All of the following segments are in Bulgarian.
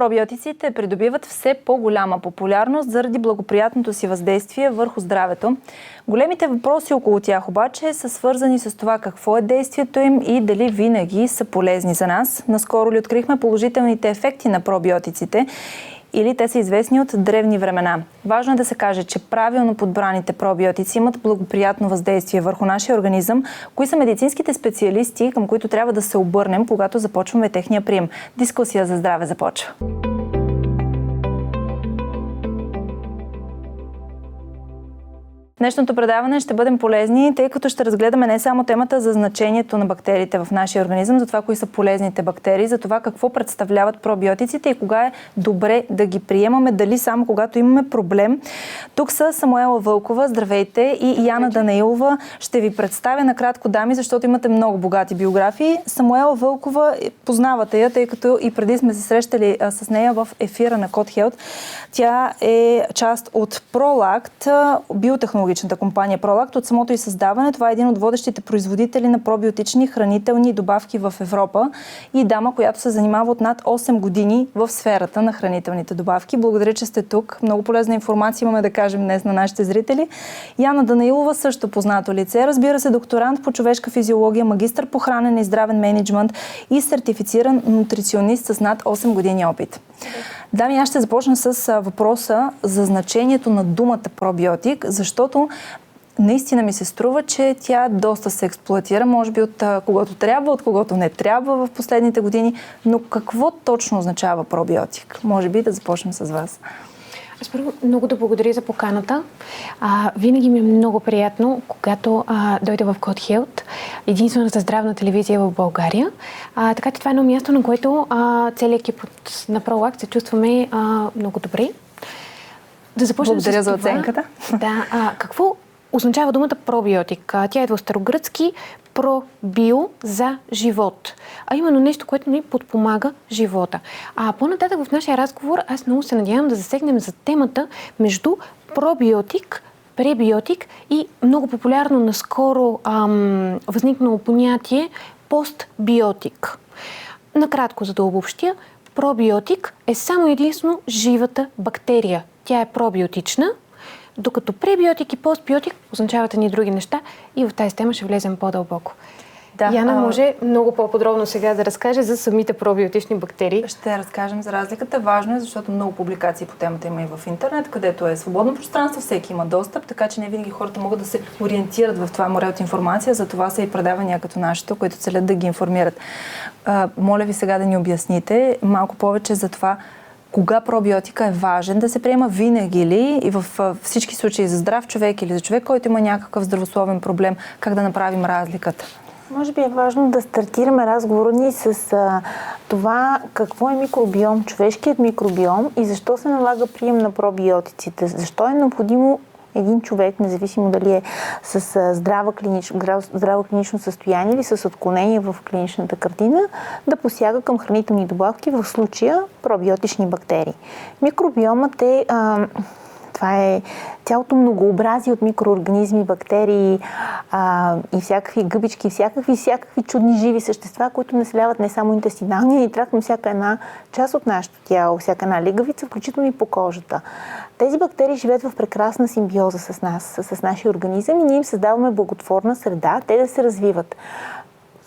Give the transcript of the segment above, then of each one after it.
Пробиотиците придобиват все по-голяма популярност заради благоприятното си въздействие върху здравето. Големите въпроси около тях обаче са свързани с това какво е действието им и дали винаги са полезни за нас. Наскоро ли открихме положителните ефекти на пробиотиците или те са известни от древни времена. Важно е да се каже, че правилно подбраните пробиотици имат благоприятно въздействие върху нашия организъм. Кои са медицинските специалисти, към които трябва да се обърнем, когато започваме техния прием? Дискусия за здраве започва. В днешното предаване ще бъдем полезни, тъй като ще разгледаме не само темата за значението на бактериите в нашия организъм, за това кои са полезните бактерии, за това какво представляват пробиотиците и кога е добре да ги приемаме, дали само когато имаме проблем. Тук са Самуела Вълкова, здравейте, и Яна Данаилова. Ще ви представя накратко, дами, защото имате много богати биографии. Самуела Вълкова, познавате я, тъй като и преди сме се срещали с нея в ефира на Code Health. Тя е част от ProLact, биотехнологичната компания ProLact. От самото и създаване това е един от водещите производители на пробиотични хранителни добавки в Европа и дама, която се занимава от над 8 години в сферата на хранителните добавки. Благодаря, че сте тук. Много полезна информация имаме да кажем днес на нашите зрители. Яна Данаилова, също познато лице, разбира се, докторант по човешка физиология, магистър по хранене и здравен мениджмънт и сертифициран нутриционист с над 8 години опит. Дами, аз ще започна с въпроса за значението на думата пробиотик, защото наистина ми се струва, че тя доста се експлоатира, може би от когото трябва, от когото не трябва в последните години. Но какво точно означава пробиотик? Може би да започнем с вас. Аз първо много да благодаря за поканата. Винаги ми е много приятно, когато дойда в Code Health, единствената здравна телевизия в България. Така че това е едно място, на което целият екип на ProLact се чувстваме много добре. Да започнем благодаря за оценката. Да, какво означава думата пробиотик? Тя е от старогръцки пробио за живот. А именно нещо, което ни подпомага живота. По-нататък в нашия разговор аз много се надявам да засегнем за темата между пробиотик, пребиотик и много популярно наскоро възникнало понятие постбиотик. Накратко, за да обобщя, пробиотик е само единствено живата бактерия. Тя е пробиотична, докато пребиотик и постбиотик означават едни други неща и в тази тема ще влезем по-дълбоко. Да, Яна може много по-подробно сега да разкаже за самите пробиотични бактерии. Ще разкажем за разликата. Важно е, защото много публикации по темата има и в интернет, където е свободно пространство, всеки има достъп, така че не винаги хората могат да се ориентират в това море от информация. За това са и предавания като нашето, които целят да ги информират. Моля ви сега да ни обясните малко повече за това, кога пробиотика е важен да се приема, винаги ли и в всички случаи за здрав човек или за човек, който има някакъв здравословен проблем, как да направим разликата? Може би е важно да стартираме разговора ни с това какво е микробиом, човешкият микробиом и защо се налага прием на пробиотиците. Защо е необходимо един човек, независимо дали е с здраво клинично състояние или с отклонение в клиничната картина, да посяга към хранителни добавки, в случая пробиотични бактерии. Микробиомът е това е цялото многообразие от микроорганизми, бактерии и всякакви гъбички, всякакви чудни живи същества, които населяват не само интестиналния ни тракт, но всяка една част от нашето тяло, всяка една лигавица, включително и по кожата. Тези бактерии живеят в прекрасна симбиоза с нас, с нашия организъм и ние им създаваме благотворна среда, те да се развиват.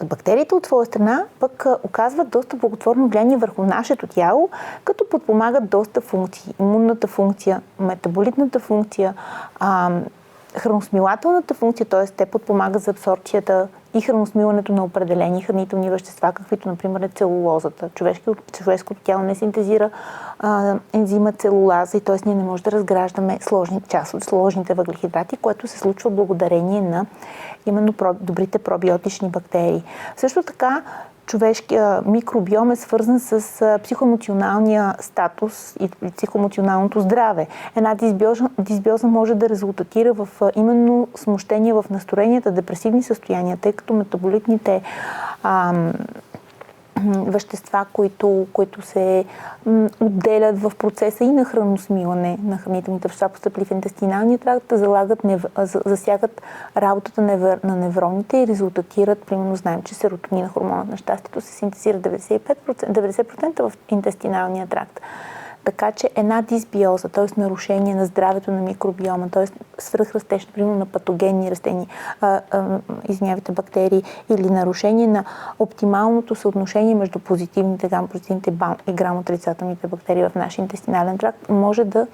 Бактериите от своя страна пък оказват доста благотворно влияние върху нашето тяло, като подпомагат доста функции. Имунната функция, метаболитната функция, храносмилателната функция, т.е. те подпомагат за абсорбцията и храносмилането на определени хранителни вещества, каквито, например, е целулозата. Човешкото тяло не синтезира ензима целулаза и т.е. ние не можем да разграждаме част от сложните въглехидрати, което се случва благодарение на именно добрите пробиотични бактерии. Също така, човешкия микробиом е свързан с психоемоционалния статус и психоемоционалното здраве. Една дисбиоза може да резултатира в именно смущение в настроенията, депресивни състояния, тъй като метаболитните вещества, които се отделят в процеса и на храносмилане на хранителните вещества, постъпили в интестиналния тракт, засягат работата на невроните и резултатират, примерно знаем, че серотонина, хормонът на щастието, се синтезира 90% в интестиналния тракт. Така че една дисбиоза, т.е. нарушение на здравето на микробиома, т.е. свръхрастеж, примерно на патогенни растения, бактерии, или нарушение на оптималното съотношение между позитивните, грамотрицателните и грамотрицателните бактерии в нашия интестинален тракт, може да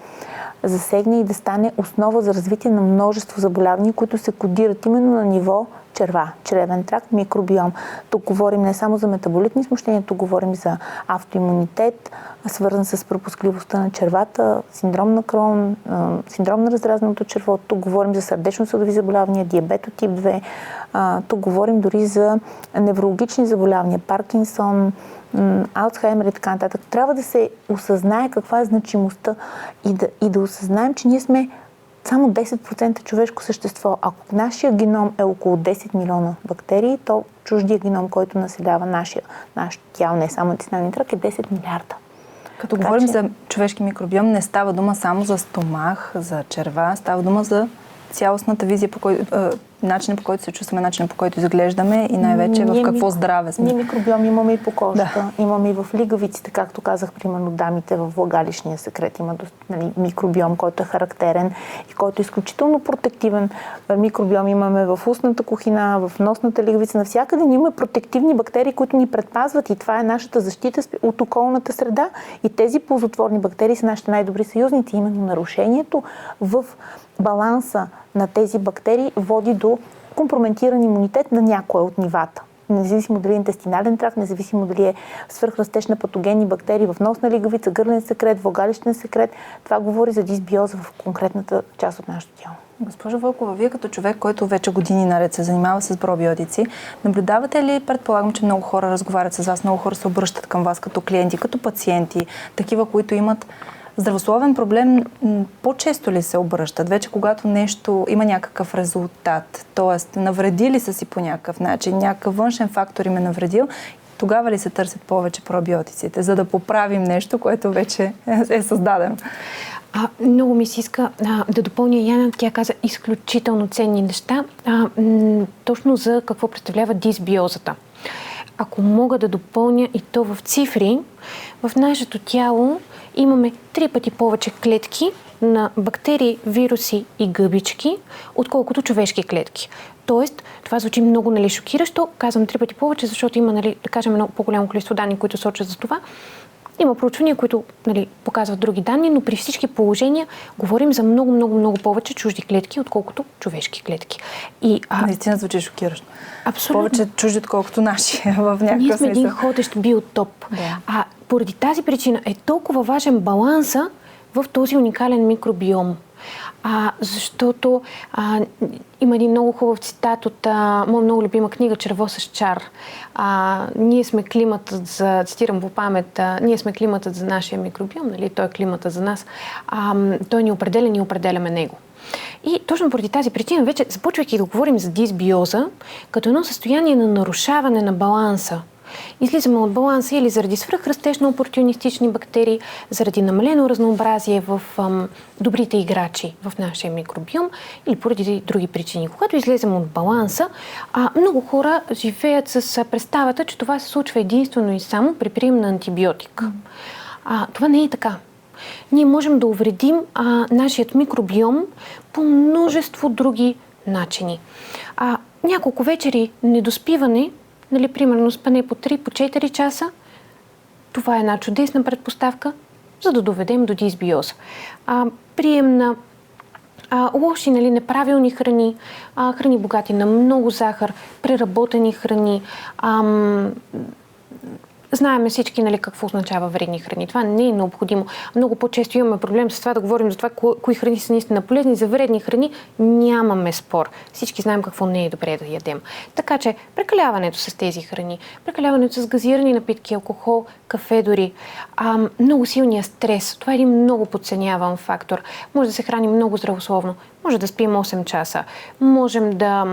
засегне и да стане основа за развитие на множество заболявания, които се кодират именно на ниво черва, чревен тракт, микробиом. Тук говорим не само за метаболитни смущения, тук говорим за автоимунитет, свързан с пропускливостта на червата, синдром на Крон, синдром на раздразненото черво. Тук говорим за сърдечно-съдови заболявания, диабет от тип 2. Тук говорим дори за неврологични заболявания, Паркинсон, Алцхаймер и така нататък. Трябва да се осъзнае каква е значимостта и да осъзнаем, че ние сме само 10% човешко същество. Ако нашия геном е около 10 милиона бактерии, то чуждия геном, който населява нашето тяло, не само интестиналния тракт, е 10 милиарда. Като говорим за човешки микробиом, не става дума само за стомах, за черва, става дума за цялостната визия, начинът по който се чувстваме, начинът по който изглеждаме и най-вече в какво здраве сме. Ние микробиом имаме и по кожата, имаме и в лигавиците, както казах, примерно дамите в влагалищния секрет има микробиом, който е характерен и който е изключително протективен. Микробиом имаме в устната кухина, в носната лигавица, навсякъде ние имаме протективни бактерии, които ни предпазват и това е нашата защита от околната среда и тези ползотворни бактерии са нашите най-добри съюзници. Именно нарушението в баланса на тези бактерии води до компрометиран имунитет на някоя от нивата. Независимо дали е интестинален тракт, независимо дали е свръхрастеж на патогенни бактерии в носна лигавица, гърлен секрет, влагалищен секрет. Това говори за дисбиоза в конкретната част от нашето тяло. Госпожо Вълкова, вие като човек, който вече години наред се занимава с пробиотици, наблюдавате ли, предполагам, че много хора разговарят с вас, много хора се обръщат към вас като клиенти, като пациенти, такива, които имат здравословен проблем, по-често ли се обръщат? Вече когато нещо има някакъв резултат, т.е. навредили са си по някакъв начин, някакъв външен фактор им е навредил, тогава ли се търсят повече пробиотиците, за да поправим нещо, което вече е създадено? Много ми се иска да допълня Яна. Тя каза изключително ценни неща, точно за какво представлява дисбиозата. Ако мога да допълня и то в цифри, в нашето тяло имаме 3 пъти повече клетки на бактерии, вируси и гъбички, отколкото човешки клетки. Тоест, това звучи много шокиращо. Казвам 3 пъти повече, защото има, да кажем, много по-голямо количество данни, които сочат за това. Има проучвания, които показват други данни, но при всички положения говорим за много повече чужди клетки, отколкото човешки клетки. Наистина звучи шокиращо. Абсолютно. Повече чужди, отколкото наши в някакъв смисъл. Ние сме един ходещ биотоп. Да. Поради тази причина е толкова важен баланса в този уникален микробиом. Защото има един много хубав цитат от моя много любима книга «Черво с чар». Ние сме климатът за, цитирам по памет, ние сме климатът за нашия микробиом, нали? Той е климатът за нас. Той ни определя, ние определяме него. И точно поради тази причина, вече започвайки да говорим за дисбиоза, като едно състояние на нарушаване на баланса, излизаме от баланса или заради свръхрастеж на опортунистични бактерии, заради намалено разнообразие в добрите играчи в нашия микробиом или поради други причини. Когато излезем от баланса, много хора живеят с представата, че това се случва единствено и само при прием на антибиотик. Това не е така. Ние можем да увредим нашият микробиом по множество други начини. Няколко вечери недоспиване, примерно спане по 3-4 часа, това е една чудесна предпоставка, за да доведем до дисбиоза. Прием на лоши, неправилни храни, храни богати на много захар, преработени храни, знаем всички какво означава вредни храни. Това не е необходимо. Много по-често имаме проблем с това да говорим за това, кои храни са наистина полезни. За вредни храни нямаме спор. Всички знаем какво не е добре да ядем. Така че прекаляването с тези храни, прекаляването с газирани напитки, алкохол, кафе дори, много силния стрес. Това е един много подценяван фактор. Може да се храни много здравословно. Може да спим 8 часа. Можем да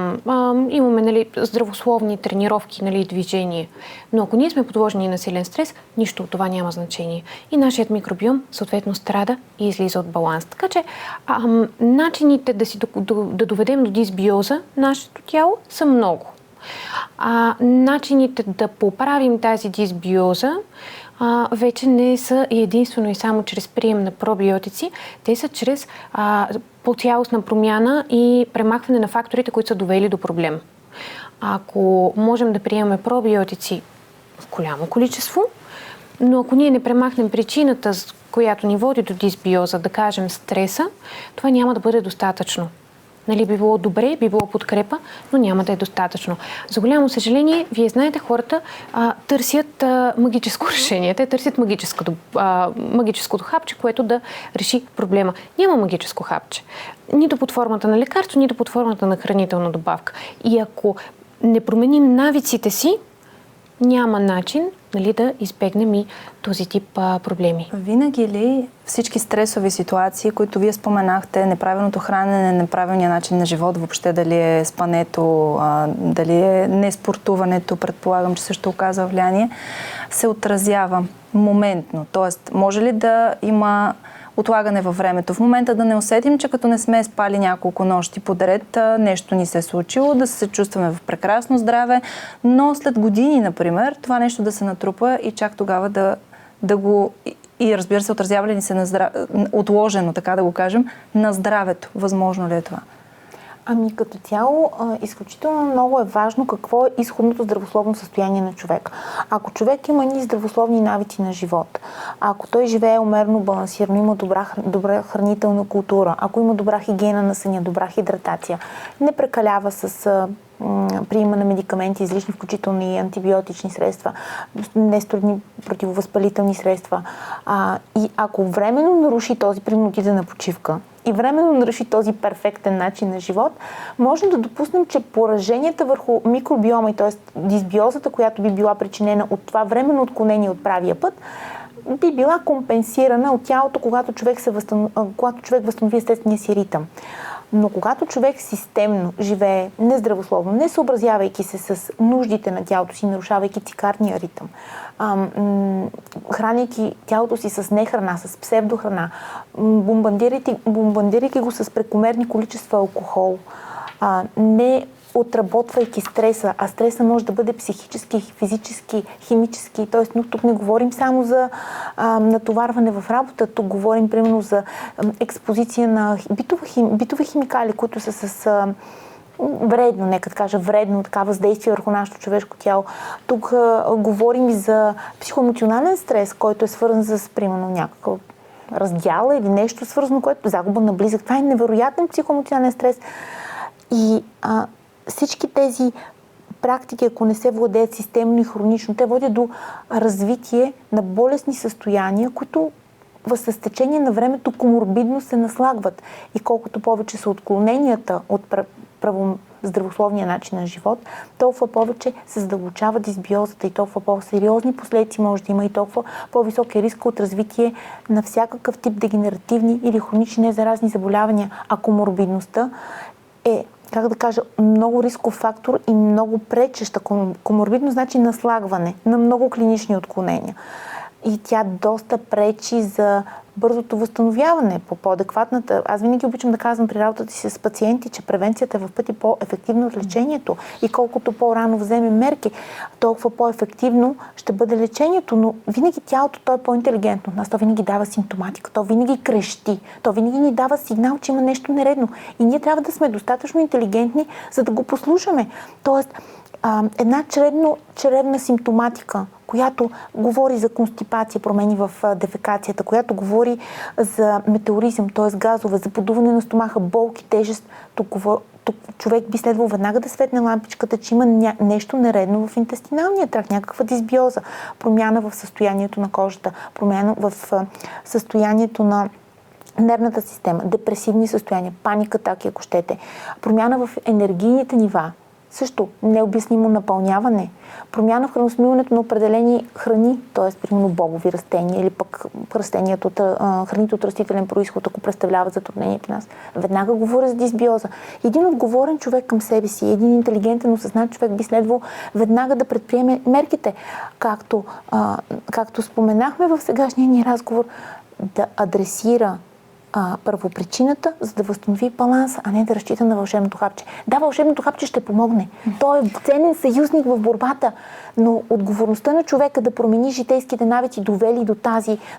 имаме, нали, здравословни тренировки, нали, движение. Но ако ние сме подложени на силен стрес, нищо от това няма значение. И нашият микробиом съответно страда и излиза от баланс. Така че начините да доведем до дисбиоза нашето тяло са много. Начините да поправим тази дисбиоза вече не са единствено и само чрез прием на пробиотици, те са чрез по-цялостна промяна и премахване на факторите, които са довели до проблем. Ако можем да приемем пробиотици в голямо количество, но ако ние не премахнем причината, която ни води до дисбиоза, да кажем стреса, това няма да бъде достатъчно. Нали, би било добре, би било подкрепа, но няма да е достатъчно. За голямо съжаление, вие знаете, хората търсят магическо решение. Те търсят магическото хапче, което да реши проблема. Няма магическо хапче. Нито под формата на лекарство, нито под формата на хранителна добавка. И ако не променим навиците си, няма начин, нали, да избегнем и този тип проблеми. Винаги ли всички стресови ситуации, които вие споменахте, неправилното хранене, неправилният начин на живот, въобще дали е спането, дали е неспортуването, предполагам, че също оказва влияние, се отразява моментно? Тоест, може ли да има отлагане във времето? В момента да не усетим, че като не сме спали няколко нощи подред, нещо ни се е случило, да се чувстваме в прекрасно здраве, но след години, например, това нещо да се натрупа и чак тогава да го... И разбира се, отразява ли ни се на отложено, така да го кажем, на здравето? Възможно ли е това? Ами като цяло, изключително много е важно какво е изходното здравословно състояние на човек. Ако човек има ни здравословни навици на живот, ако той живее умерено, балансирано, има добра хранителна култура, ако има добра хигиена на съня, добра хидратация, не прекалява с приема на медикаменти, излишни, включително и антибиотични средства, нестероидни противовъзпалителни средства. И ако временно наруши този принудителна на почивка и временно наруши този перфектен начин на живот, можем да допуснем, че пораженията върху микробиома, т.е. дисбиозата, която би била причинена от това временно отклонение от правия път, би била компенсирана от тялото, когато човек възстанови естествения си ритъм. Но когато човек системно живее нездравословно, не съобразявайки се с нуждите на тялото си, нарушавайки цикарния ритъм, храняйки тялото си с нехрана, с псевдохрана, бомбандирайки го с прекомерни количества алкохол, не отработвайки стреса, а стреса може да бъде психически, физически, химически, т.е. тук не говорим само за натоварване в работа, тук говорим примерно за експозиция на битови химикали, които са с вредно, нека да кажа вредно, така въздействие върху нашето човешко тяло. Тук говорим и за психоемоционален стрес, който е свързан с, примерно, някакъв раздяла или нещо свързано, което загуба на близък. Това е невероятен психоемоционален стрес. И всички тези практики, ако не се владеят системно и хронично, те водят до развитие на болестни състояния, които с течение на времето коморбидно се наслагват. И колкото повече са отклоненията от здравословния начин на живот, толкова повече се задълбочава дисбиозата и толкова по-сериозни последици може да има и толкова по-висок е риска от развитие на всякакъв тип дегенеративни или хронични незаразни заболявания. А коморбидността е, как да кажа, много рисков фактор и много пречеща. Коморбидност значи наслагване на много клинични отклонения. И тя доста пречи за бързото възстановяване по адекватната. Аз винаги обичам да казвам при работата си с пациенти, че превенцията е в пъти по-ефективно от лечението и колкото по-рано вземе мерки, толкова по-ефективно ще бъде лечението, но винаги тялото то е по-интелигентно от нас, то винаги дава симптоматика, то винаги крещи, то винаги ни дава сигнал, че има нещо нередно и ние трябва да сме достатъчно интелигентни, за да го послушаме. Тоест, една чревна симптоматика, която говори за констипация, промени в дефекацията, която говори за метеоризъм, т.е. газове, за подуване на стомаха, болки, тежест. Тук човек би следвал веднага да светне лампичката, че има нещо нередно в интестиналния тракт, някаква дисбиоза, промяна в състоянието на кожата, промяна в състоянието на нервната система, депресивни състояния, паника, атаки, ако щете, промяна в енергийните нива. също необяснимо напълняване, промяна в храносмилането на определени храни, т.е. примерно бобови растения или пък храните от растителен произход, ако представляват затруднение при нас. Веднага говоря за дисбиоза. Един отговорен човек към себе си, един интелигентен, осъзнат човек би следвал веднага да предприеме мерките. Както споменахме в сегашния ни разговор, да адресира първопричината, за да възстанови баланса, а не да разчита на вълшебното хапче. Да, вълшебното хапче ще помогне. Той е ценен съюзник в борбата, но отговорността на човека да промени житейските навици, довели до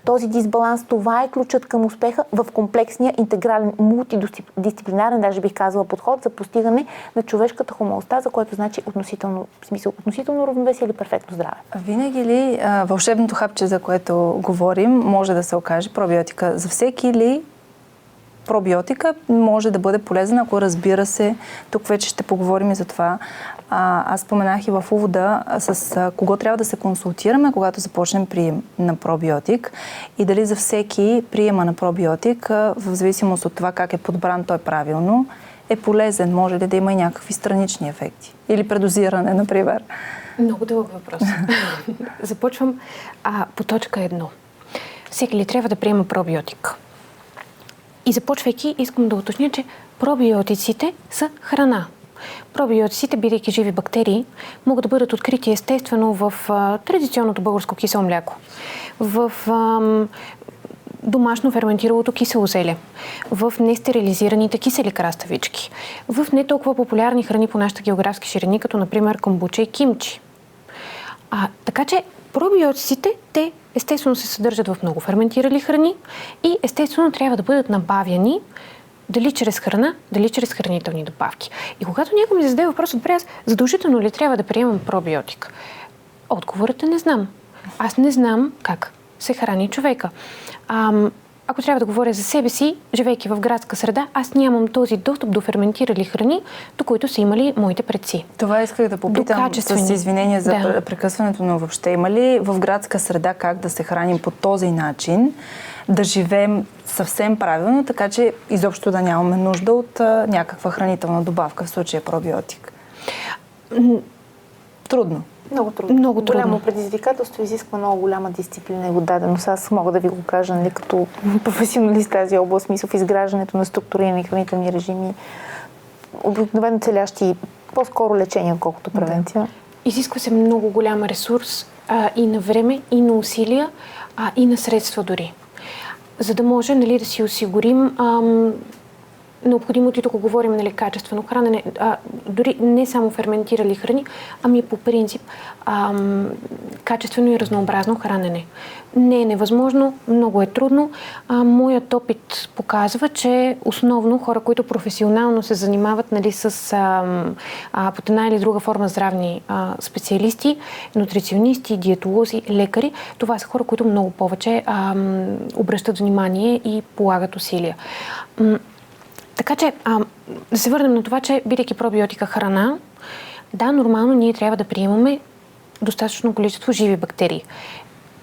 този дисбаланс, това е ключът към успеха в комплексния, интегрален, мултидисциплинарен, даже бих казала, подход за постигане на човешката хомеостаза, което значи относително равновесие или перфектно здраве. Винаги ли вълшебното хапче, за което говорим, може да се окаже пробиотика? За всеки ли пробиотика може да бъде полезен, ако, разбира се, тук вече ще поговорим и за това. Аз споменах и в увода с кого трябва да се консултираме, когато започнем прием на пробиотик и дали за всеки приема на пробиотик, в зависимост от това как е подбран той правилно, е полезен. Може ли да има и някакви странични ефекти? Или предозиране, например? Много дълъг въпрос. Започвам по точка 1. Всеки ли трябва да приема пробиотик? И започвайки, искам да уточня, че пробиотиците са храна. Пробиотиците, бидейки живи бактерии, могат да бъдат открити естествено в традиционното българско кисело мляко, в домашно ферментиралото кисело зеле, в нестерилизираните кисели краставички, в не толкова популярни храни по нашите географски ширини, като например камбуча и кимчи. Така че пробиотиците, те естествено се съдържат в много ферментирали храни и естествено трябва да бъдат набавяни дали чрез храна, дали чрез хранителни добавки. И когато някой ми зададе въпрос, добре, аз задължително ли трябва да приемам пробиотик? Отговорът е не знам. Аз не знам как се храни човека. Ако трябва да говоря за себе си, живейки в градска среда, аз нямам този достъп до ферментирали храни, до които са имали моите предци. Това исках да попитам с извинение за прекъсването, но въобще има ли в градска среда как да се храним по този начин, да живеем съвсем правилно, така че изобщо да нямаме нужда от някаква хранителна добавка, в случая пробиотик? Трудно. Много трудно. Много трудно. Голямо предизвикателство, изисква много голяма дисциплина и отдаденост. Аз мога да ви го кажа, нали, като професионалист в тази област, смисъл в изграждането на структурирани хранителни режими, обикновено целящи по-скоро лечение, отколкото превенция. Изисква се много голям ресурс и на време, и на усилия, и на средства дори. За да може, нали, да си осигурим необходимото, и тук говорим, нали, качествено хранене, дори не само ферментирали храни, ами по принцип качествено и разнообразно хранене. Не е невъзможно, много е трудно. Моят опит показва, че основно хора, които професионално се занимават, нали, с под една или друга форма здравни специалисти, нутриционисти, диетолози, лекари, това са хора, които много повече обръщат внимание и полагат усилия. Така че, да се върнем на това, че бидейки пробиотика храна, да, нормално ние трябва да приемаме достатъчно количество живи бактерии.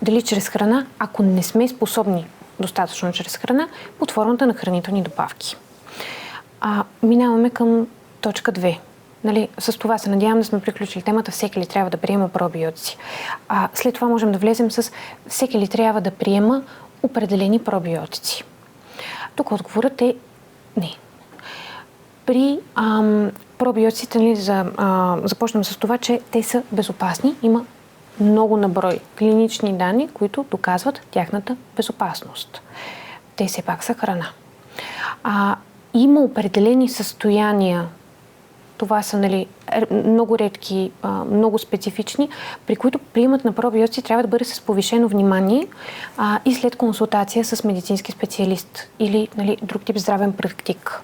Дали чрез храна, ако не сме способни достатъчно чрез храна, под формата на хранителни добавки. Минаваме към точка 2. Нали, с това се надявам да сме приключили темата всеки ли трябва да приема пробиотици. След това можем да влезем с всеки ли трябва да приема определени пробиотици. Тук отговорът е не. При пробиотиците, нали, започнем с това, че те са безопасни. Има много наброй клинични данни, които доказват тяхната безопасност. Те все пак са храна. Има определени състояния, това са, нали, много редки, много специфични, при които приемът на пробиотици трябва да бъде с повишено внимание и след консултация с медицински специалист или, нали, друг тип здравен практик.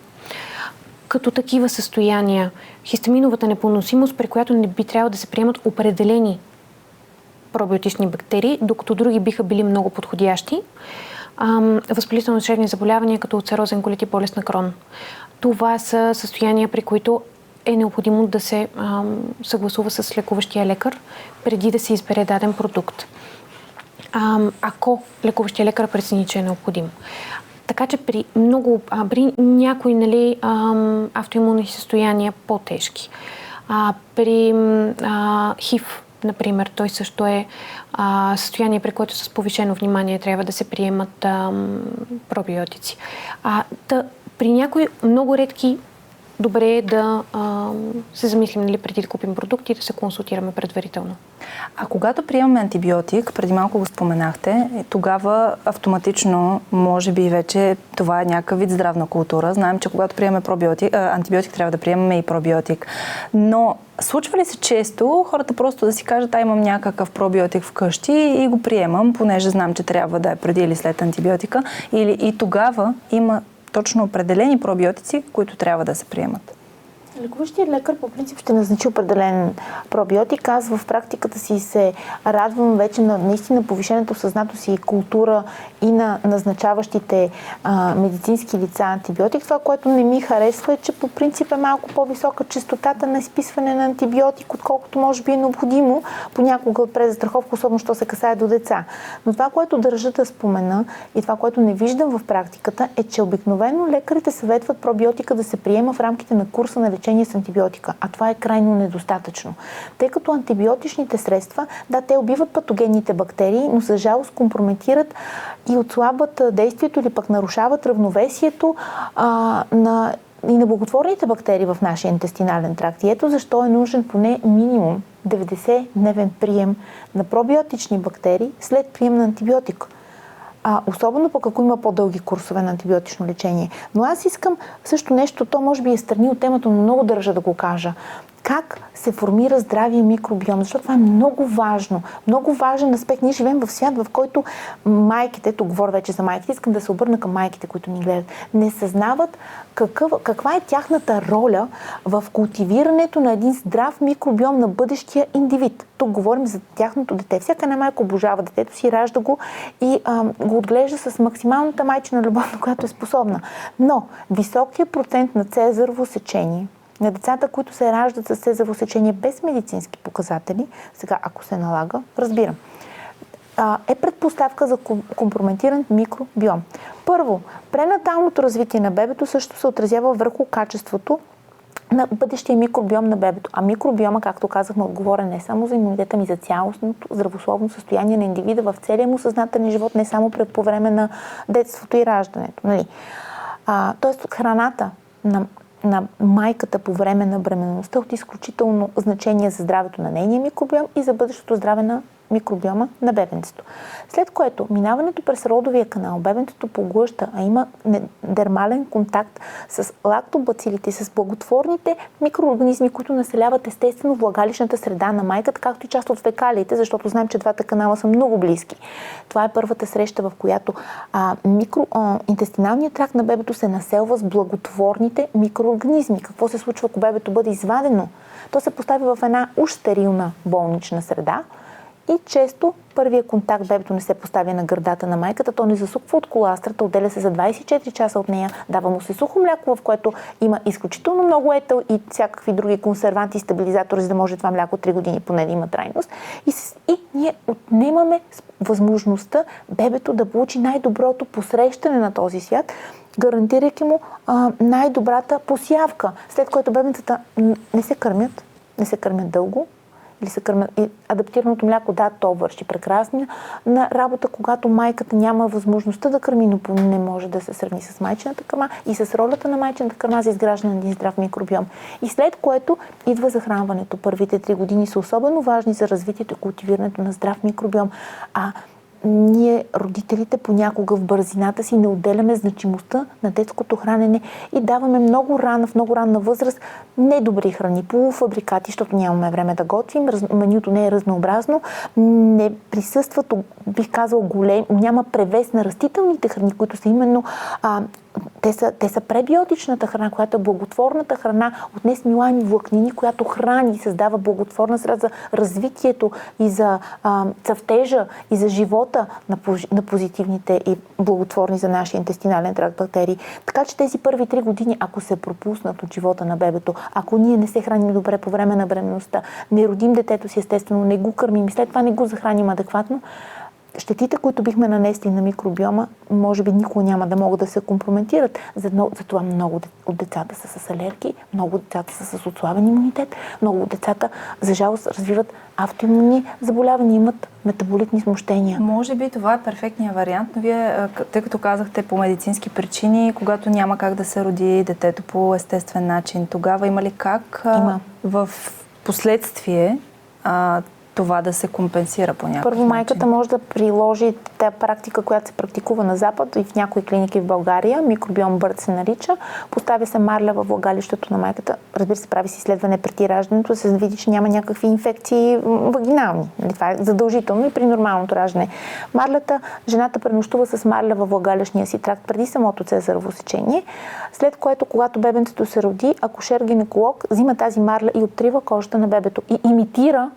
Като такива състояния, хистаминовата непоносимост, при която не би трябвало да се приемат определени пробиотични бактерии, докато други биха били много подходящи. Възпалително-жребни заболявания, като улцерозен колит и болест на Крон. Това са състояния, при които е необходимо да се съгласува с лекуващия лекар, преди да се избере даден продукт. Ако лекуващия лекар прецени, че е необходим. Така че при някои, нали, автоимунни състояния по-тежки, При ХИВ, например, той също е състояние, при което с повишено внимание трябва да се приемат пробиотици. При някои много редки добре е да се замислим, нали, преди да купим продукти и да се консултираме предварително. А когато приемаме антибиотик, преди малко го споменахте, тогава автоматично, може би вече това е някакъв вид здравна култура. Знаем, че когато приемаме антибиотик, трябва да приемаме и пробиотик. Но случва ли се често хората просто да си кажат, имам някакъв пробиотик вкъщи и го приемам, понеже знам, че трябва да е преди или след антибиотика, или и тогава има точно определени пробиотици, които трябва да се приемат? Лекуващият лекар по принцип ще назначи определен пробиотик. Аз в практиката си се радвам вече на наистина повишеното съзнатост и култура и на назначаващите медицински лица антибиотик. Това, което не ми харесва, е, че по принцип е малко по-висока честотата на изписване на антибиотик, отколкото може би е необходимо понякога от презастраховка, особено що се касае до деца. Но това, което държа да спомена и това, което не виждам в практиката, е, че обикновено лекарите съветват пробиотика да се приема в рамките на курса на лечение с антибиотика, а това е крайно недостатъчно. Тъй като антибиотичните средства, да, те убиват патогенните бактерии, но за жалост компрометират и отслабват действието или пък нарушават равновесието и на благотворните бактерии в нашия интестинален тракт. И ето защо е нужен поне минимум 90-дневен прием на пробиотични бактерии след прием на антибиотик. Особено пък ако има по-дълги курсове на антибиотично лечение. Но аз искам също нещо, то може би е страни от темата, но много държа да го кажа. Как се формира здравия микробиом? Защото това е много важно. Много важен аспект. Ние живеем в свят, в който майките, тук говоря вече за майките, искам да се обърна към майките, които ни гледат, не съзнават каква е тяхната роля в култивирането на един здрав микробиом на бъдещия индивид. Тук говорим за тяхното дете. Всяка една майка обожава детето си, ражда го и го отглежда с максималната майчина любов, на която е способна. Но високият процент на цезарово сечение на децата, които се раждат с цезарово сечение без медицински показатели, сега ако се налага, разбирам, е предпоставка за компрометиран микробиом. Първо, пренаталното развитие на бебето също се отразява върху качеството на бъдещия микробиом на бебето. А микробиома, както казахме, отговорен не само за имунитета, ми за цялостното здравословно състояние на индивида в целия му съзнателен живот, не само по време на детството и раждането. Нали? Тоест, храната на майката по време на бременността от изключително значение за здравето на нейния микробиом и за бъдещото здраве на микробиома на бебенцето. След което минаването през родовия канал, бебенцето поглъща, а има дермален контакт с лактобацилите, с благотворните микроорганизми, които населяват естествено влагалищната среда на майката, както и част от фекалиите, защото знаем, че двата канала са много близки. Това е първата среща, в която интестиналният тракт на бебето се населва с благотворните микроорганизми. Какво се случва, ако бебето бъде извадено? То се поставя в една уж стерилна болнична среда, и често първия контакт бебето не се поставя на гърдата на майката, то не засуква от коластрата, отделя се за 24 часа от нея, дава му се сухо мляко, в което има изключително много етел и всякакви други консерванти и стабилизатори, за да може това мляко 3 години поне да има трайност. И ние отнемаме възможността бебето да получи най-доброто посрещане на този свят, гарантирайки му най-добрата посявка, след което бебетата не се кърмят дълго, или се кърмят. И адаптираното мляко, да, то върши прекрасна работа, когато майката няма възможността да кърми, но не може да се сравни с майчината кърма и с ролята на майчината кърма за изграждане на един здрав микробиом. И след което идва захранването. Първите 3 години са особено важни за развитието и култивирането на здрав микробиом. Ние, родителите, понякога в бързината си не отделяме значимостта на детското хранене и даваме в много ранна възраст недобри храни, полуфабрикати, защото нямаме време да готвим, менюто не е разнообразно, не присъстват, бих казал, няма превес на растителните храни, които са именно те са пребиотичната храна, която е благотворната храна от несмилаеми влакнини, която храни и създава благотворна среда за развитието и за цъфтежа и за живота на позитивните и благотворни за нашия интестинален тракт бактерии. Така че тези първи 3 години, ако се пропуснат от живота на бебето, ако ние не се храним добре по време на бременността, не родим детето си естествено, не го кърмим и след това не го захраним адекватно, щетите, които бихме нанесли на микробиома, може би никога няма да могат да се компрометират. Затова много от децата са с алергии, много от децата са с отслабен имунитет, много от децата, за жалост, развиват автоимунни заболявания, имат метаболитни смущения. Може би това е перфектният вариант, но вие, тъй като казахте по медицински причини, когато няма как да се роди детето по естествен начин, тогава има ли как в последствие това да се компенсира по някакъв Първо, майката може да приложи тази практика, която се практикува на Запад и в някои клиники в България. Микробиом Бърт се нарича. Поставя се марля във влагалището на майката. Разбира се, прави се изследване преди раждането, да се види, че няма някакви инфекции вагинални. Това е задължително и при нормалното раждане. Марлята, жената пренощува с марля във влагалищния си тракт преди самото цезарово сечение, след което, когато бебенцето се роди, акушер-гинеколог взима тази марля и отрива кожата на бебето и имитира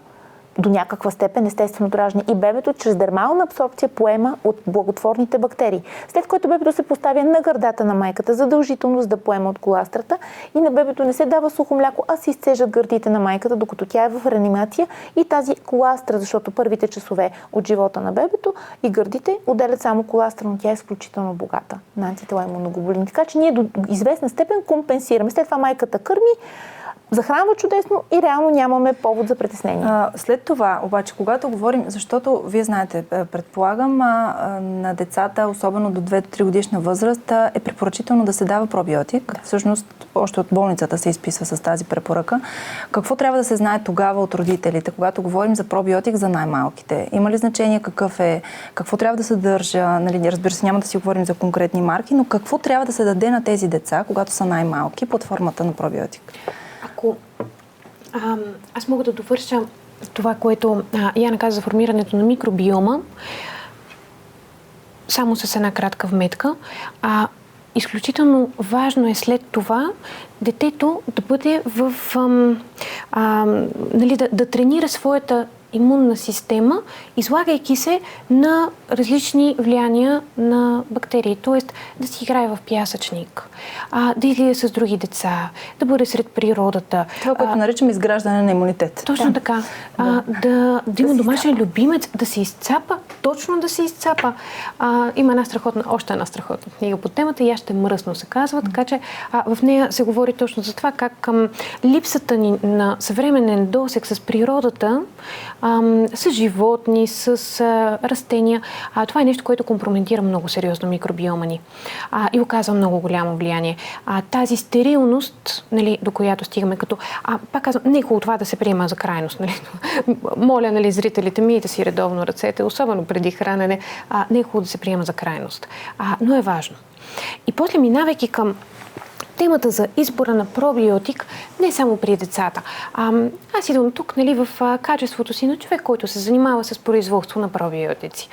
до някаква степен естественото раждане. И бебето чрез дермална абсорбция поема от благотворните бактерии. След което бебето се поставя на гърдата на майката, задължително за да поема от коластрата, и на бебето не се дава сухо мляко, а се изцежат гърдите на майката, докато тя е в реанимация, и тази коластра, защото първите часове от живота на бебето и гърдите отделят само коластра, но тя е изключително богата на антитела и имуноглобулини. Така че ние до известна степен компенсираме. След това майката кърми, захранва чудесно и реално нямаме повод за притеснение. След това, обаче, когато говорим, защото вие знаете, предполагам, на децата, особено до 2-3 годишна възраст, е препоръчително да се дава пробиотик. Да. Всъщност, още от болницата се изписва с тази препоръка. Какво трябва да се знае тогава от родителите, когато говорим за пробиотик за най-малките? Има ли значение какъв е, какво трябва да съдържа? Нали, разбира се, няма да си говорим за конкретни марки, но какво трябва да се даде на тези деца, когато са най-малки, под формата на пробиотик? Ако аз мога да довърша това, което Яна каза за формирането на микробиома, само с една кратка вметка. Изключително важно е след това детето да бъде да тренира своята имунна система, излагайки се на различни влияния на бактерии. Тоест да си играе в пясъчник, да излиза с други деца, да бъде сред природата. Това, което наричаме изграждане на имунитет. Точно така. Да има домашен любимец, да се изцапа, точно да се изцапа. Има още една страхотна книга по темата, "Я ще мръсно" се казва, така че в нея се говори точно за това как липсата ни на съвременен досег с природата, с животни, с растения. Това е нещо, което компрометира много сериозно микробиома ни и оказва много голямо влияние. Тази стерилност, нали, до която стигаме, като... пак казвам, не е хубаво това да се приема за крайност. Нали. Моля, нали, зрителите, мийте си редовно ръцете, особено преди хранене. Не е хубаво да се приема за крайност. Но е важно. И после, минавайки към темата за избора на пробиотик, не само при децата. Аз идвам тук, нали, в качеството си на човек, който се занимава с производство на пробиотици.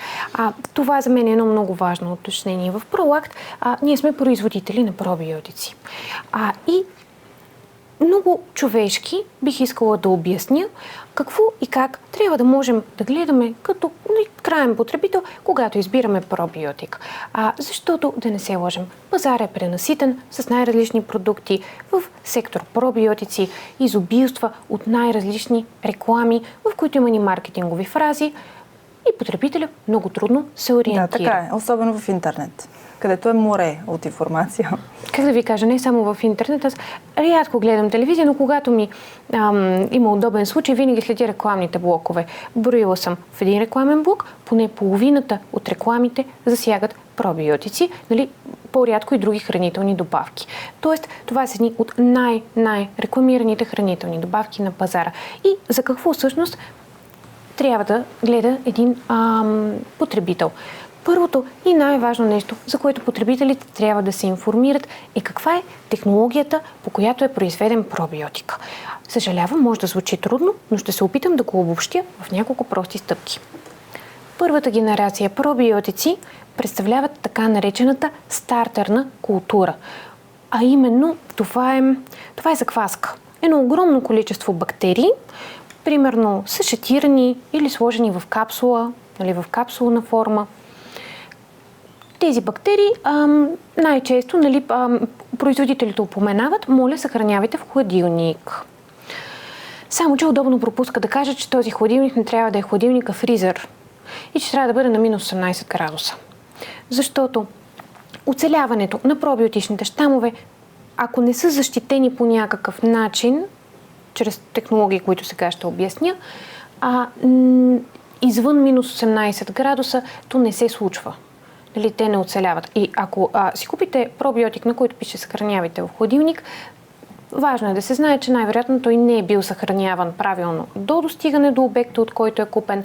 Това за мен е едно много важно уточнение. В Пролакт ние сме производители на пробиотици. И много човешки бих искала да обясня какво и как трябва да можем да гледаме като краен потребител, когато избираме пробиотик. Защото, да не се лъжем, пазар е пренаситен с най-различни продукти в сектор пробиотици, изобилства от най-различни реклами, в които има ни маркетингови фрази, и потребителят много трудно се ориентира. Да, така е, особено в интернет, където е море от информация. Как да ви кажа, не само в интернет, аз рядко гледам телевизия, но когато ми има удобен случай, винаги следя рекламните блокове. Броила съм в един рекламен блок, поне половината от рекламите засягат пробиотици, нали, по-рядко и други хранителни добавки. Тоест, това са едни от най-рекламираните хранителни добавки на пазара. И за какво всъщност трябва да гледа един потребител? Първото и най-важно нещо, за което потребителите трябва да се информират, е каква е технологията, по която е произведен пробиотик. Съжалявам, може да звучи трудно, но ще се опитам да го обобщя в няколко прости стъпки. Първата генерация пробиотици представляват така наречената стартерна култура. А именно, това е закваска. Едно огромно количество бактерии, примерно сашетирани или сложени в капсула, нали, в капсулна форма. Тези бактерии най-често, нали, производителите упоменават, моля, съхранявайте в хладилник. Само че удобно пропуска да кажа, че този хладилник не трябва да е хладилник, а фризер. и че трябва да бъде на минус 18 градуса. Защото оцеляването на пробиотичните щамове, ако не са защитени по някакъв начин, чрез технологии, които сега ще обясня, извън минус 18 градуса, то не се случва. Нали, те не оцеляват. И ако си купите пробиотик, на който пише съхранявайте в хладилник, важно е да се знае, че най-вероятно той не е бил съхраняван правилно до достигане до обекта, от който е купен,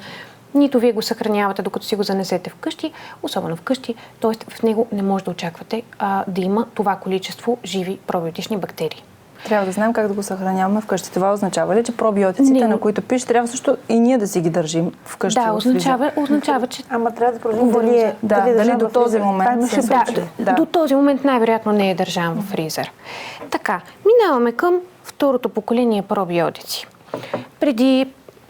нито вие го съхранявате, докато си го занесете вкъщи, особено вкъщи, т.е. в него не може да очаквате да има това количество живи пробиотични бактерии. Трябва да знаем как да го съхраняваме вкъщи. Това означава ли, че пробиотиците, на които пише, трябва също и ние да си ги държим вкъщи? Да, означава, че... Ама трябва да проверим дали до този момент се случи. До този момент най-вероятно не е държан в фризер. Така, минаваме към второто поколение пробиотици.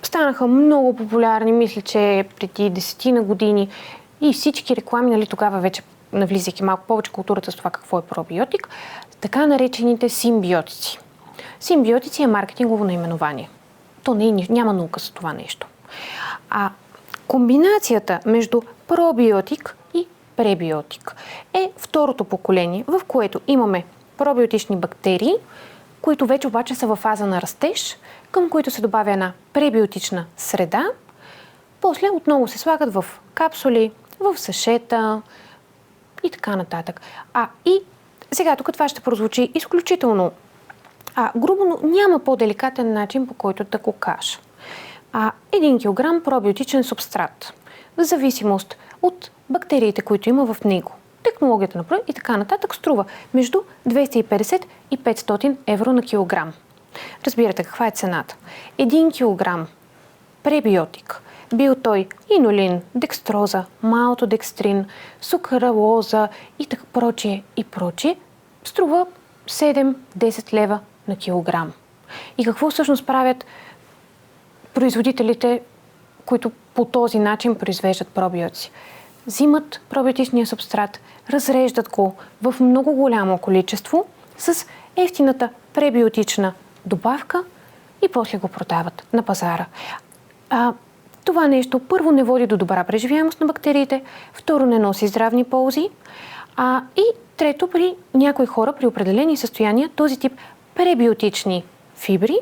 Станаха много популярни, мисля, че преди 10 години и всички реклами, нали, тогава вече навлизайки малко повече културата с това какво е пробиотик, така наречените симбиотици. Симбиотици е маркетингово наименование. То няма наука за това нещо. А комбинацията между пробиотик и пребиотик е второто поколение, в което имаме пробиотични бактерии, които вече обаче са в фаза на растеж, към които се добавя една пребиотична среда. После отново се слагат в капсули, в сашета и така нататък. И сега тук това ще прозвучи изключително грубо, но няма по-деликатен начин, по който да го кажа. 1 кг пробиотичен субстрат, в зависимост от бактериите, които има в него, технологията на и така нататък, струва между 250 и 500 евро на килограм. Разбирате каква е цената. 1 кг пребиотик, бил той инолин, декстроза, малтодекстрин, сукаралоза и така прочие, струва 7-10 лева на килограм. И какво всъщност правят производителите, които по този начин произвеждат пробиотици? Взимат пробиотичния субстрат, разреждат го в много голямо количество с евтината пребиотична добавка и после го продават на пазара. Това нещо първо не води до добра преживяемост на бактериите, второ не носи здравни ползи и трето, при някои хора при определени състояния този тип пребиотични фибри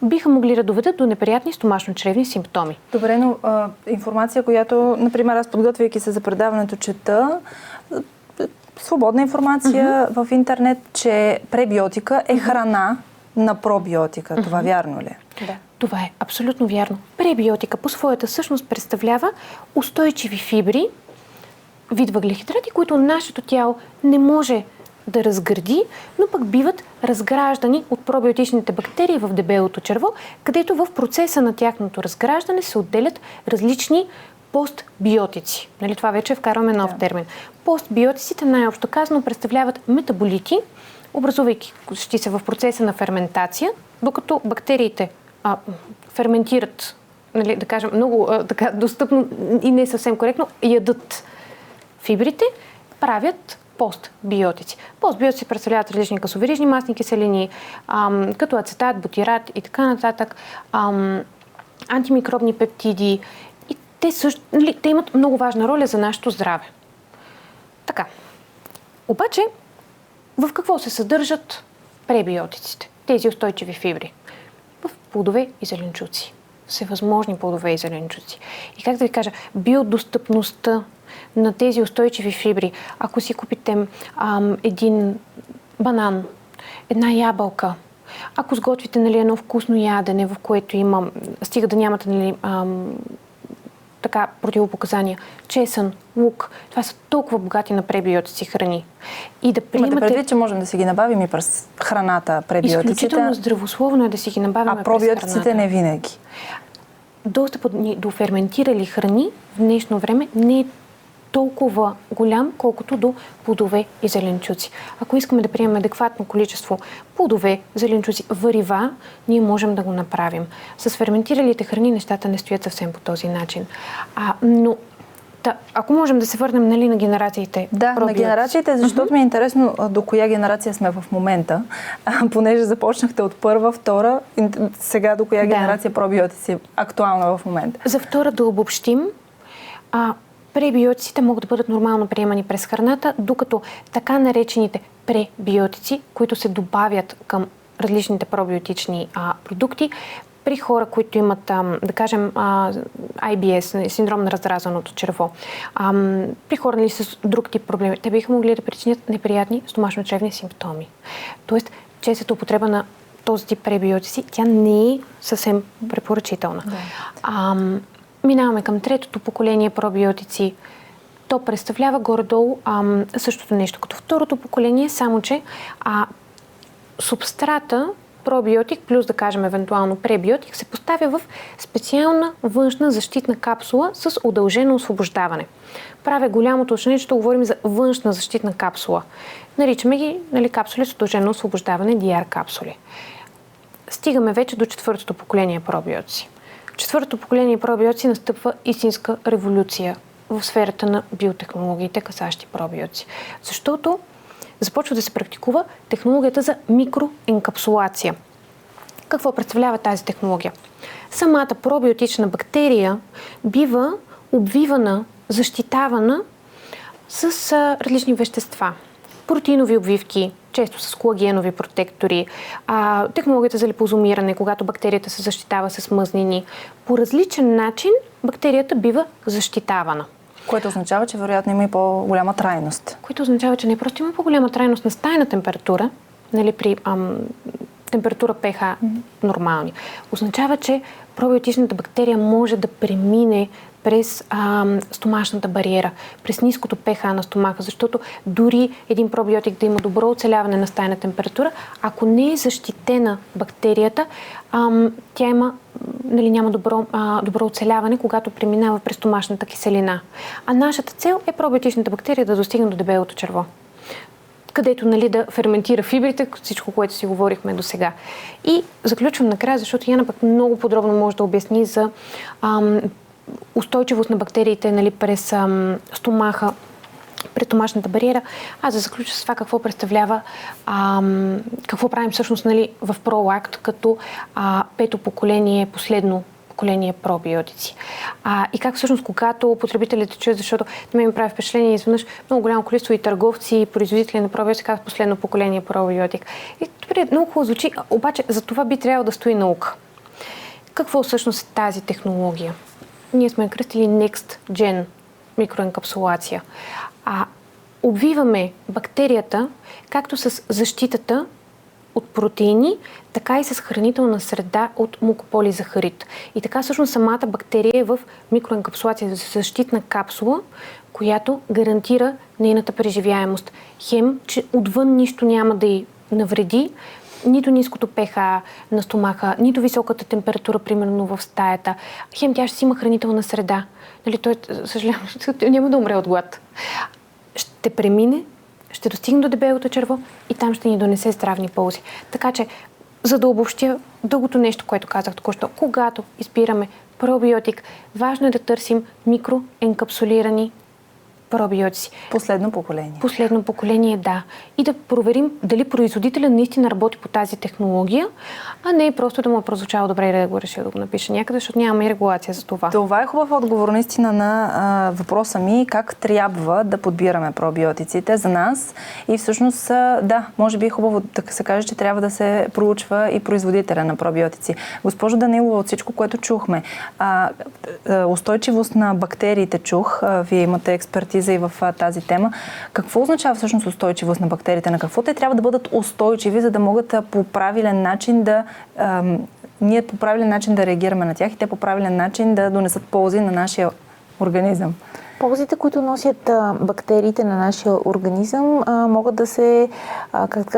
биха могли да доведат до неприятни стомашно-чревни симптоми. Добре, но информация, която, например, аз подготвяйки се за предаването, чета свободна информация в интернет, че пребиотика е храна на пробиотика. Това вярно ли е? Да. Това е абсолютно вярно. Пребиотика по своята същност представлява устойчиви фибри, вид въглехидрати, които нашето тяло не може да разгради, но пък биват разграждани от пробиотичните бактерии в дебелото черво, където в процеса на тяхното разграждане се отделят различни постбиотици. Нали, това вече вкарваме нов термин. Постбиотиците, най-общо казано, представляват метаболити, образувайки се в процеса на ферментация, докато бактериите ферментират, нали, да кажем, много така достъпно и не съвсем коректно, ядат фибрите, правят постбиотици. Постбиотици представляват различни късоверижни масни киселини, като ацетат, бутират и така нататък, антимикробни пептиди. И те имат много важна роля за нашето здраве. Така. Обаче, в какво се съдържат пребиотиците? Тези устойчиви фибри. В плодове и зеленчуци. Всевъзможни плодове и зеленчуци. И как да ви кажа, биодостъпността на тези устойчиви фибри, ако си купите един банан, една ябълка, ако сготвите, нали, едно вкусно ядене, в което има, стига да нямате, нали, така противопоказания, чесън, лук, това са толкова богати на пребиотици храни. И да приемате... Имате предвид, че можем да си ги набавим и през храната, пребиотиците. Изключително здравословно е да си ги набавим през храната. А пробиотиците не винаги. Достъпът до ферментирали храни в днешно време не е толкова голям, колкото до плодове и зеленчуци. Ако искаме да приемем адекватно количество плодове, зеленчуци, варива, ние можем да го направим. С ферментиралите храни нещата не стоят съвсем по този начин. Но ако можем да се върнем, нали, на генерациите. Да, на генерациите, защото ми е интересно до коя генерация сме в момента, понеже започнахте от първа, втора, сега до коя генерация пробиотици е актуална в момента. За втора да обобщим, пребиотиците могат да бъдат нормално приемани през храната, докато така наречените пребиотици, които се добавят към различните пробиотични продукти, при хора, които имат, да кажем, IBS, синдром на разразаното черво, при хора нали, с друг тип проблеми, те биха могли да причинят неприятни стомашно-чревни симптоми. Тоест, честата употреба на този тип пребиотици, тя не е съвсем препоръчителна. Да. Минаваме към третото поколение пробиотици. То представлява горе-долу същото нещо като второто поколение, само че субстрата пробиотик плюс, да кажем, евентуално пребиотик, се поставя в специална външна защитна капсула с удължено освобождаване. Правя голямото уточнение, че говорим за външна защитна капсула. Наричаме ги капсули с удължено освобождаване, DR капсули. Стигаме вече до четвъртото поколение пробиотици. В четвъртото поколение пробиотици настъпва истинска революция в сферата на биотехнологиите, касащи пробиотици. Защото започва да се практикува технологията за микроенкапсулация. Какво представлява тази технология? Самата пробиотична бактерия бива обвивана, защитавана с различни вещества. Протеинови обвивки, често с колагенови протектори, технологията за липозомиране, когато бактерията се защитава с мъзнини. По различен начин бактерията бива защитавана. Което означава, че вероятно има и по-голяма трайност. Което означава, че не просто има по-голяма трайност на стайна температура, нали, при температура pH нормални. Означава, че пробиотичната бактерия може да премине през стомашната бариера, през ниското pH на стомаха, защото дори един пробиотик да има добро оцеляване на стайна температура, ако не е защитена бактерията, тя има, няма добро оцеляване, когато преминава през стомашната киселина. А нашата цел е пробиотичната бактерия да достигне до дебелото черво, където да ферментира фибрите, всичко, което си говорихме до сега. И заключвам накрая, защото Яна пък много подробно може да обясни за устойчивост на бактериите през стомаха, пред стомашната бариера. Аз да заключа с това какво представлява, какво правим всъщност в ProAct като пето поколение, последно поколение пробиотици. И как всъщност, когато потребителите чуят, защото на мен ми прави впечатление изведнъж много голямо количество и търговци, и производители на пробиотици, как последно поколение пробиотик. И добре, много хубаво звучи, обаче за това би трябвало да стои наука. Какво всъщност е тази технология? Ние сме кръстили Next Gen микроенкапсулация. Обвиваме бактерията както с защитата от протеини, така и с хранителна среда от мукополизахарид. И така всъщност самата бактерия е в микроенкапсулация, защитна капсула, която гарантира нейната преживяемост. Хем, че отвън нищо няма да й навреди, нито ниското pH на стомаха, нито високата температура, примерно в стаята. Хем, тя ще си има хранителна среда. Той, съжалявам, няма да умре от глад. Ще премине, ще достигне до дебелото черво и там ще ни донесе здравни ползи. Така че, за да обобщя дългото нещо, което казах току-що, когато избираме пробиотик, важно е да търсим микроенкапсулирани пробиотици. Последно поколение. Последно поколение, да. И да проверим дали производителя наистина работи по тази технология, а не просто да му е прозвучало добре и да го решил да го напише някъде, защото нямаме и регулация за това. Това е хубав отговор наистина на въпроса ми, как трябва да подбираме пробиотиците за нас. И всъщност, да, може би е хубаво да се каже, че трябва да се проучва и производителя на пробиотици. Госпожо Данилова, от всичко, което чухме, устойчивост на бактериите чух, вие имате експертиза и в тази тема. Какво означава всъщност устойчивост на бактериите? На какво те трябва да бъдат устойчиви, за да могат по правилен начин ние по правилен начин да реагираме на тях и те по правилен начин да донесат ползи на нашия организъм? Ползите, които носят бактериите на нашия организъм, могат да се,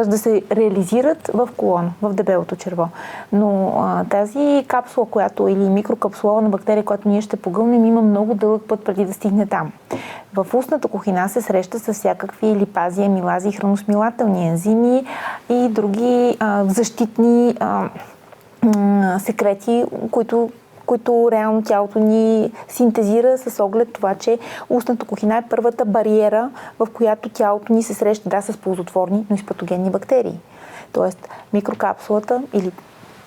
да се реализират в колон, в дебелото черво. Но тази капсула, или микрокапсула на бактерия, която ние ще погълнем, има много дълъг път преди да стигне там. В устната кухина се среща с всякакви липази, амилази, храносмилателни ензими и други защитни секрети, които реално тялото ни синтезира с оглед това, че устната кухина е първата бариера, в която тялото ни се среща с ползотворни, но и с патогенни бактерии. Тоест, микрокапсулата или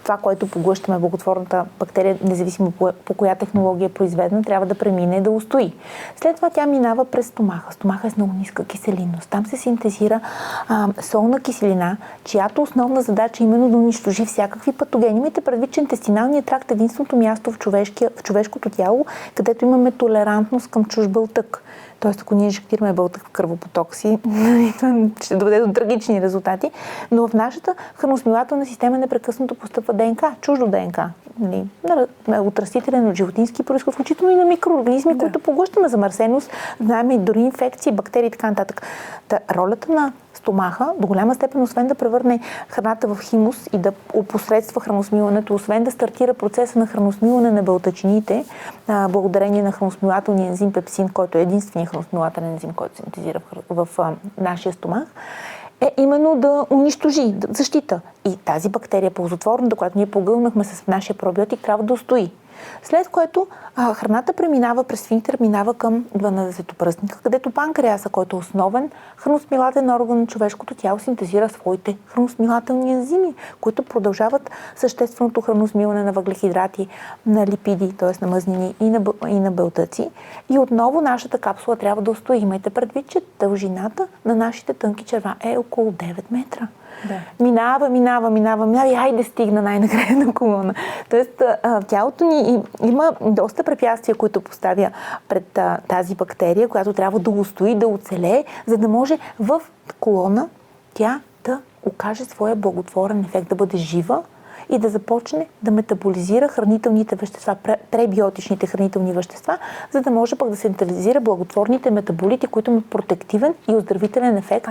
това, което поглъщаме, благотворната бактерия, независимо по коя технология е произведена, трябва да премине да устои. След това тя минава през стомаха. Стомаха е с много ниска киселинност. Там се синтезира солна киселина, чиято основна задача е именно да унищожи всякакви патогени. Имайте предвид, че интестиналният тракт е единственото място в човешкото тяло, където имаме толерантност към чуж белтък. Тоест, ако ние инжектираме белтък в кръвопоток си, ще доведе до трагични резултати. Но в нашата храносмилателна система непрекъснато постъпва ДНК, чуждо ДНК. От растителен, от животински произход, включително и на микроорганизми, които поглъщаме замърсеност, знаем и дори инфекции, бактерии и така нататък. Ролята на стомаха до голяма степен, освен да превърне храната в химус и да опосредства храносмилането, освен да стартира процеса на храносмилане на белтъчините, благодарение на храносмилателния ензим пепсин, който е единственият храносмилателен ензим, който се синтезира в нашия стомах, е именно да унищожи, защита. И тази бактерия, ползотворната, която ние погълнахме с нашия пробиотик, трябва да устои. След което храната преминава през сфинктер, минава към 12-пръстника, където панкреаса, който е основен храносмилателен орган на човешкото тяло, синтезира своите храносмилателни ензими, които продължават същественото храносмилане на въглехидрати, на липиди, т.е. на мъзнини и на белтъци. И отново нашата капсула трябва да устои. Имайте предвид, че дължината на нашите тънки черва е около 9 метра. Да. Минава и хайде стигна най-накрая на колона. Тоест, тялото ни има доста препятствия, които поставя пред тази бактерия, която трябва да устои, да оцелее, за да може в колона тя да окаже своя благотворен ефект, да бъде жива и да започне да метаболизира хранителните вещества, пребиотичните хранителни вещества, за да може пък да синтезира благотворните метаболити, които имат протективен и оздравителен ефект.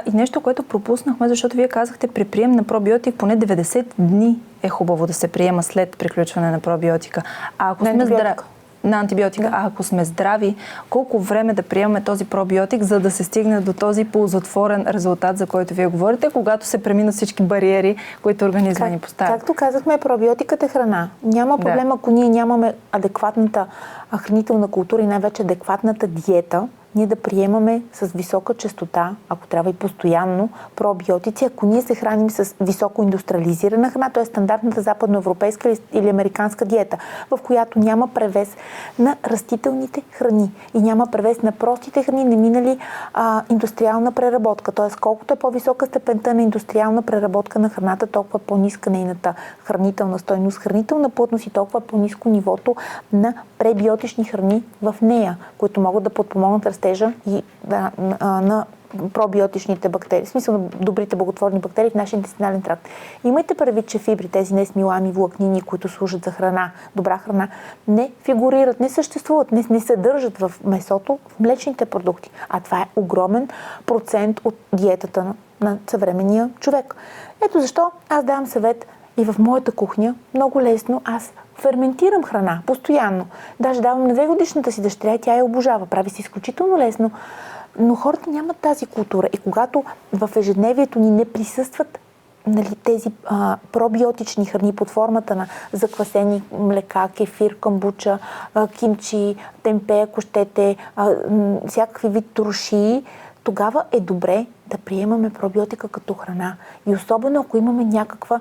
И нещо, което пропуснахме, защото вие казахте, при прием на пробиотик поне 90 дни е хубаво да се приема след приключване на пробиотика. А ако сме здрави, на антибиотика. Да. А ако сме здрави, колко време да приемаме този пробиотик, за да се стигне до този ползотворен резултат, за който вие говорите, когато се преминат всички бариери, които организма ни поставя? Както казахме, пробиотикът е храна. Няма проблем, ако ние нямаме адекватната хранителна култура и най-вече адекватната диета, ние да приемаме с висока честота, ако трябва и постоянно, пробиотици, ако ние се храним с високо индустриализирана храна, т.е. стандартната западноевропейска или американска диета, в която няма превес на растителните храни и няма превес на простите храни, не минали индустриална преработка. Т.е. колкото е по-висока степента на индустриална преработка на храната, толкова по-ниска нейната хранителна стойност, хранителна плътност и толкова по-ниско нивото на пребиотични храни в нея, които могат да подпомогнат растежа и на пробиотичните бактерии, в смисъл на добрите благотворни бактерии в нашия интестинален тракт. Имайте предвид, че фибри, тези несмилами влакнини, които служат за храна, добра храна, не фигурират, не съществуват, не съдържат в месото, в млечните продукти. А това е огромен процент от диетата на съвременния човек. Ето защо аз давам съвет и в моята кухня много лесно аз ферментирам храна постоянно. Даже давам на 2-годишната си дъщеря и тя я обожава. Прави се изключително лесно. Но хората нямат тази култура. И когато в ежедневието ни не присъстват тези пробиотични храни под формата на заквасени млека, кефир, камбуча, кимчи, темпе, ако щете, всякакви вид туршии, тогава е добре да приемаме пробиотика като храна. И особено ако имаме някаква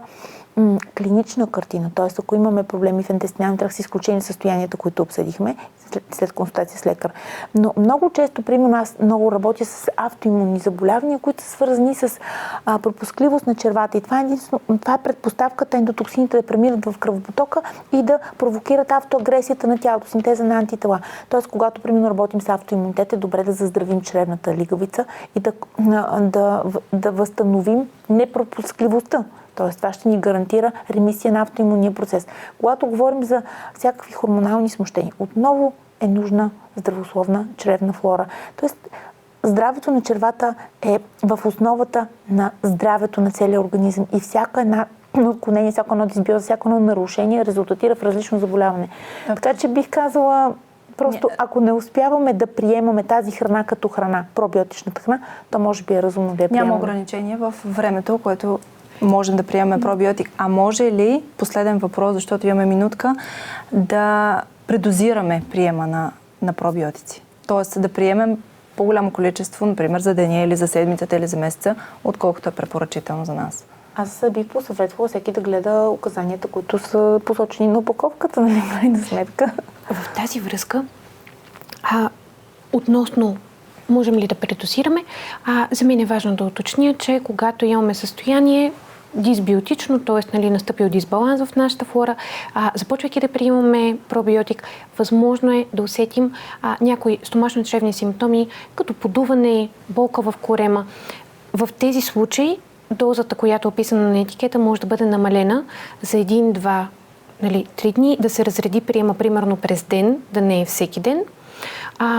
клинична картина, т.е. ако имаме проблеми в интестиналния тракт, с изключение състоянията, които обсъдихме след консултация с лекар. Но много често, примерно, аз много работя с автоимунни заболявания, които са свързани с пропускливост на червата. И това е предпоставката ендотоксините да преминат в кръвопотока и да провокират автоагресията на тялото, синтеза на антитела. Тоест, когато, примерно, работим с автоимунитет, е добре да заздравим чревната лигавица и да възстановим непропускливостта. Тоест, това ще ни гарантира ремисия на автоимунния процес. Когато говорим за всякакви хормонални смущения, отново е нужна здравословна чревна флора. Тоест, здравето на червата е в основата на здравето на целия организъм и всяка една отклонение, всяко едно дисбиоза, всяко едно нарушение резултатира в различно заболяване. Така че бих казала, просто ако не успяваме да приемаме тази храна като храна, пробиотичната храна, то може би е разумно да я приемаме. Няма ограничение в времето, което можем да приемем пробиотик. А може ли, последен въпрос, защото имаме минутка, да предозираме приема на пробиотици? Тоест да приемем по-голямо количество, например, за деня или за седмицата или за месеца, отколкото е препоръчително за нас? Аз бих посъветвала всеки да гледа указанията, които са посочени на опаковката, нали, в крайна сметка. В тази връзка, относно можем ли да предозираме, за мен е важно да уточня, че когато имаме състояние дисбиотично, т.е. настъпил дисбаланс в нашата флора, започвайки да приемаме пробиотик, възможно е да усетим някои стомашно-чревни симптоми, като подуване, болка в корема. В тези случаи дозата, която е описана на етикета, може да бъде намалена за 1-2, 3 дни, да се разреди приема примерно през ден, да не е всеки ден.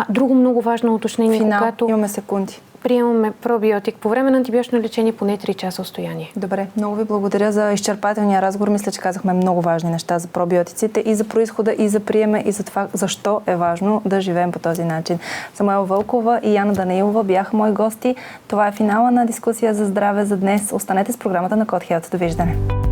Друго много важно уточнение, когато имаме секунди. Приемаме пробиотик по време на антибиотично лечение поне 3 часа отстояние. Добре, много ви благодаря за изчерпателния разговор. Мисля, че казахме много важни неща за пробиотиците и за произхода, и за приема, и за това защо е важно да живеем по този начин. Самуела Вълкова и Яна Данаилова бяха мои гости. Това е финала на дискусия за здраве за днес. Останете с програмата на Код Хелт. Довиждане!